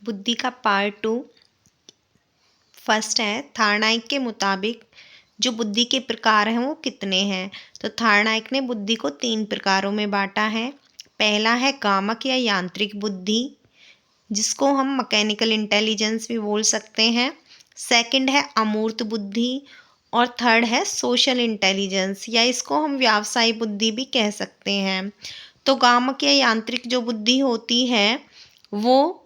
बुद्धि का part 2 first है थार्नाइक के मुताबिक जो बुद्धि के प्रकार हैं वो कितने हैं। तो थार्नाइक ने बुद्धि को 3 प्रकारों में बांटा है। पहला है गामक या यांत्रिक बुद्धि, जिसको हम मैकेनिकल इंटेलिजेंस भी बोल सकते हैं। सेकंड है अमूर्त बुद्धि और थर्ड है सोशल इंटेलिजेंस, या इसको हम व्यावसायिक बुद्धि भी कह सकते हैं। तो गामक या यांत्रिक जो बुद्धि होती है वो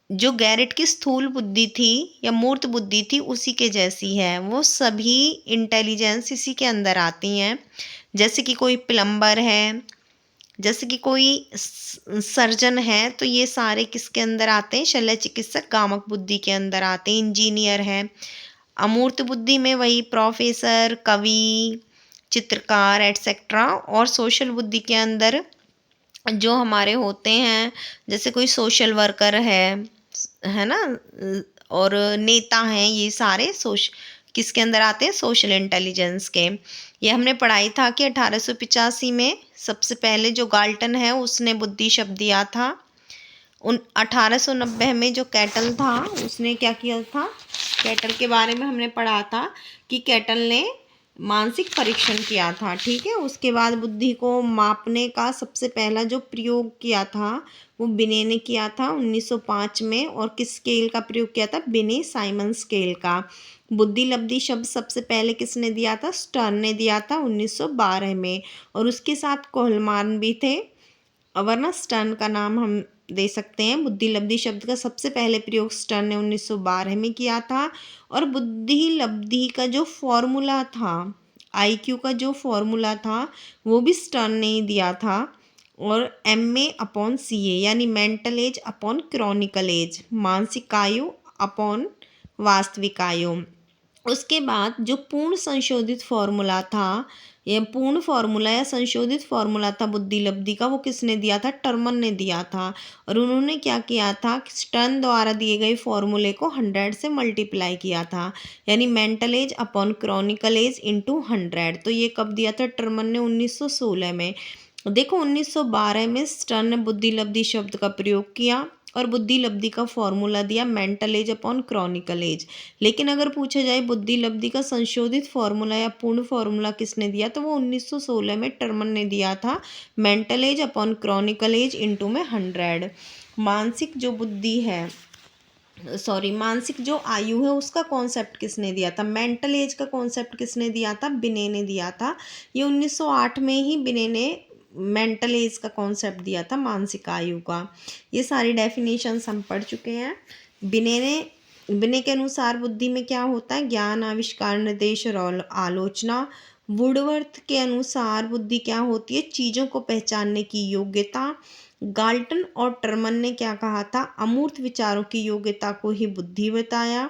जो गैरेट की स्थूल बुद्धि थी या मूर्त बुद्धि थी उसी के जैसी है। वो सभी इंटेलिजेंस इसी के अंदर आती हैं। जैसे कि कोई प्लम्बर है, जैसे कि कोई सर्जन है, तो ये सारे किसके अंदर आते हैं? शल्य चिकित्सक गामक बुद्धि के अंदर आते हैं। इंजीनियर है। अमूर्त बुद्धि में वही प्रोफेसर, कवि, चित्रकार एटसेट्रा। और सोशल बुद्धि के अंदर जो हमारे होते हैं, जैसे कोई सोशल वर्कर है ना, और नेता हैं, ये सारे किसके अंदर आते हैं? सोशल इंटेलिजेंस के। ये हमने पढ़ाई था कि 1885 में सबसे पहले जो गाल्टन है उसने बुद्धि शब्द दिया था। 1890 में जो कैटल था उसने क्या किया था? कैटल के बारे में हमने पढ़ा था कि कैटल ने मानसिक परीक्षण किया था। ठीक है। उसके बाद बुद्धि को मापने का सबसे पहला जो प्रयोग किया था वो बिने ने किया था 1905 में। और किस स्केल का प्रयोग किया था? बिने साइमन स्केल का। बुद्धि लब्धि शब्द सबसे पहले किसने दिया था? स्टर्न ने दिया था 1912 में। और उसके साथ कोहलमान भी थे, वरना स्टर्न का नाम हम दे सकते हैं। बुद्धि लब्धि शब्द का सबसे पहले प्रयोग स्टर्न ने 1912 में किया था। और बुद्धि लब्धि का जो फॉर्मूला था, आईक्यू का जो फॉर्मूला था वो भी स्टर्न ने ही दिया था। और MA/CA यानी mental age upon chronicle age, मानसिक आयु अपॉन वास्तविक आयु। उसके बाद जो पूर्ण संशोधित फॉर्मूला था, ये पूर्ण फॉर्मूला या संशोधित फॉर्मूला था बुद्धि लब्धि का, वो किसने दिया था? टर्मन ने दिया था। और उन्होंने क्या किया था? स्टर्न द्वारा दिए गए फॉर्मूले को 100 से मल्टीप्लाई किया था, यानी mental age upon chronicle age into 100। तो ये कब दिया था टर्मन ने? 1916 में। देखो 1912 में स्टर्न ने बुद्धि लब्धि शब्द का प्रयोग किया और बुद्धि लब्धि का फॉर्मूला दिया mental age upon chronicle age. लेकिन अगर पूछा जाए बुद्धि लब्धि का संशोधित फॉर्मूला या पूर्ण फॉर्मूला किसने दिया, तो वो 1916 में टर्मन ने दिया था, mental age upon chronicle age into में 100। मानसिक जो बुद्धि है, मानसिक जो आयु है उसका कॉन्सेप्ट किसने दिया था? मेंटल एज का कॉन्सेप्ट किसने दिया था? बिने ने दिया था। ये 1908 में ही बिने ने मेंटल एज का कॉन्सेप्ट दिया था, मानसिक आयु का। ये सारी डेफिनेशंस हम पढ़ चुके हैं। बिने के अनुसार बुद्धि में क्या होता है? ज्ञान, आविष्कार, निर्देश और आलोचना। वुडवर्थ के अनुसार बुद्धि क्या होती है? चीज़ों को पहचानने की योग्यता। गाल्टन और टर्मन ने क्या कहा था? अमूर्त विचारों की योग्यता को ही बुद्धि बताया।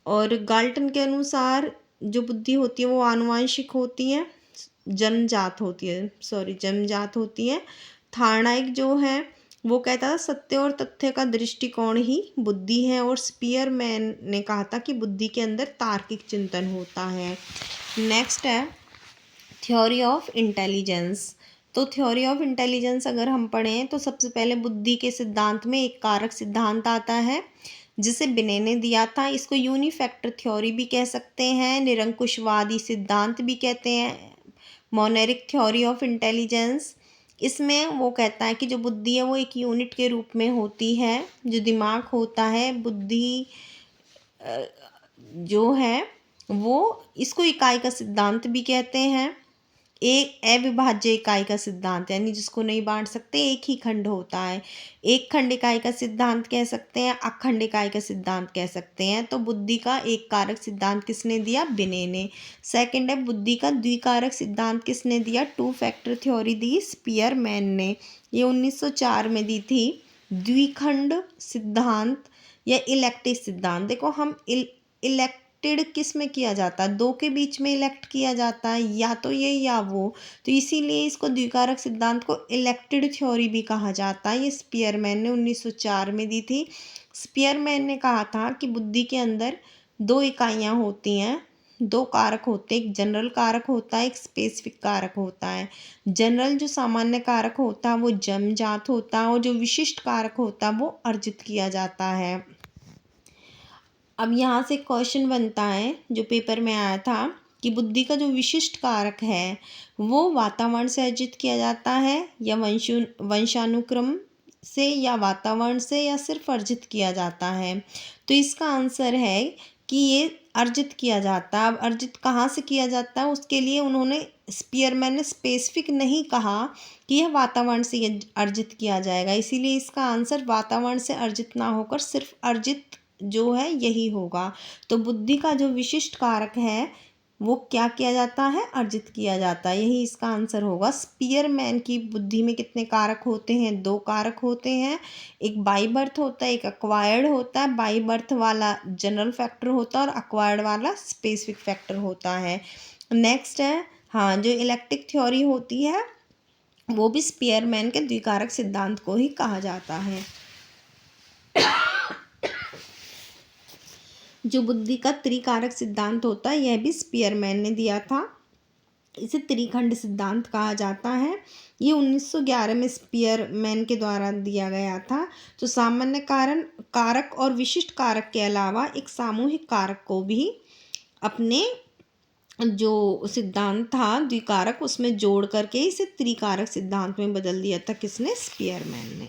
और गाल्टन के अनुसार जो बुद्धि होती है वो आनुवांशिक होती है, जन्मजात होती है। थार्नाइक जो है वो कहता था सत्य और तथ्य का दृष्टिकोण ही बुद्धि है। और स्पीयरमैन ने कहा था कि बुद्धि के अंदर तार्किक चिंतन होता है। नेक्स्ट है थ्योरी ऑफ इंटेलिजेंस। तो थ्योरी ऑफ इंटेलिजेंस अगर हम पढ़ें तो सबसे पहले बुद्धि के सिद्धांत में एक कारक सिद्धांत आता है जिसे बिने ने दिया था। इसको यूनिफैक्टर थ्योरी भी कह सकते हैं, निरंकुशवादी सिद्धांत भी कहते हैं, मोनेरिक थ्योरी ऑफ इंटेलिजेंस। इसमें वो कहता है कि जो बुद्धि है वो एक यूनिट के रूप में होती है। जो दिमाग होता है, बुद्धि जो है वो, इसको इकाई का सिद्धांत भी कहते हैं। एक अविभाज्य इकाई का सिद्धांत, यानी जिसको नहीं बांट सकते, एक ही खंड होता है। एक खंड इकाई का सिद्धांत कह सकते हैं, अखंड इकाई का सिद्धांत कह सकते हैं। तो बुद्धि का एक कारक सिद्धांत किसने दिया? बिने ने। सेकंड है बुद्धि का द्विकारक सिद्धांत किसने दिया? 2 फैक्टर थ्योरी दी स्पीयरमैन ने, ये 1904 में दी थी। द्विखंड सिद्धांत या इलेक्टिव सिद्धांत, देखो हम इलेक्टेड किस में किया जाता है? 2 के बीच में इलेक्ट किया जाता है, या तो ये या वो, तो इसीलिए इसको द्विकारक सिद्धांत को इलेक्टेड थ्योरी भी कहा जाता है। ये स्पीयरमैन ने 1904 में दी थी। स्पीयरमैन ने कहा था कि बुद्धि के अंदर 2 इकाइयाँ होती हैं, दो कारक होते हैं, एक जनरल कारक होता है, एक स्पेसिफिक कारक होता है। जनरल जो सामान्य कारक होता है वो जन्मजात होता है, और जो विशिष्ट कारक होता है वो अर्जित किया जाता है। अब यहाँ से क्वेश्चन बनता है जो पेपर में आया था कि बुद्धि का जो विशिष्ट कारक है वो वातावरण से अर्जित किया जाता है या वंशानुक्रम से या वातावरण से या सिर्फ अर्जित किया जाता है। तो इसका आंसर है कि ये अर्जित किया जाता है। अब अर्जित कहाँ से किया जाता है उसके लिए उन्होंने स्पीयरमैन ने स्पेसिफिक नहीं कहा कि यह वातावरण से अर्जित किया जाएगा, इसीलिए इसका आंसर वातावरण से अर्जित ना होकर सिर्फ अर्जित जो है यही होगा। तो बुद्धि का जो विशिष्ट कारक है वो क्या किया जाता है, अर्जित किया जाता है, यही इसका आंसर होगा। स्पीयरमैन की बुद्धि में कितने कारक होते हैं, दो कारक होते हैं, एक बाई बर्थ होता है, एक अक्वायर्ड होता है। बाई बर्थ वाला जनरल फैक्टर होता है और अक्वायर्ड वाला स्पेसिफिक फैक्टर होता है। नेक्स्ट है हाँ, जो इलेक्ट्रिक थ्योरी होती है वो भी स्पीयरमैन के द्विकारक सिद्धांत को ही कहा जाता है। जो बुद्धि का त्रिकारक सिद्धांत होता है यह भी स्पीयरमैन ने दिया था, इसे त्रिखंड सिद्धांत कहा जाता है। ये 1911 में स्पीयरमैन के द्वारा दिया गया था। तो सामान्य कारक और विशिष्ट कारक के अलावा एक सामूहिक कारक को भी अपने जो सिद्धांत था द्विकारक उसमें जोड़ करके इसे त्रिकारक सिद्धांत में बदल दिया था, किसने, स्पीयरमैन ने।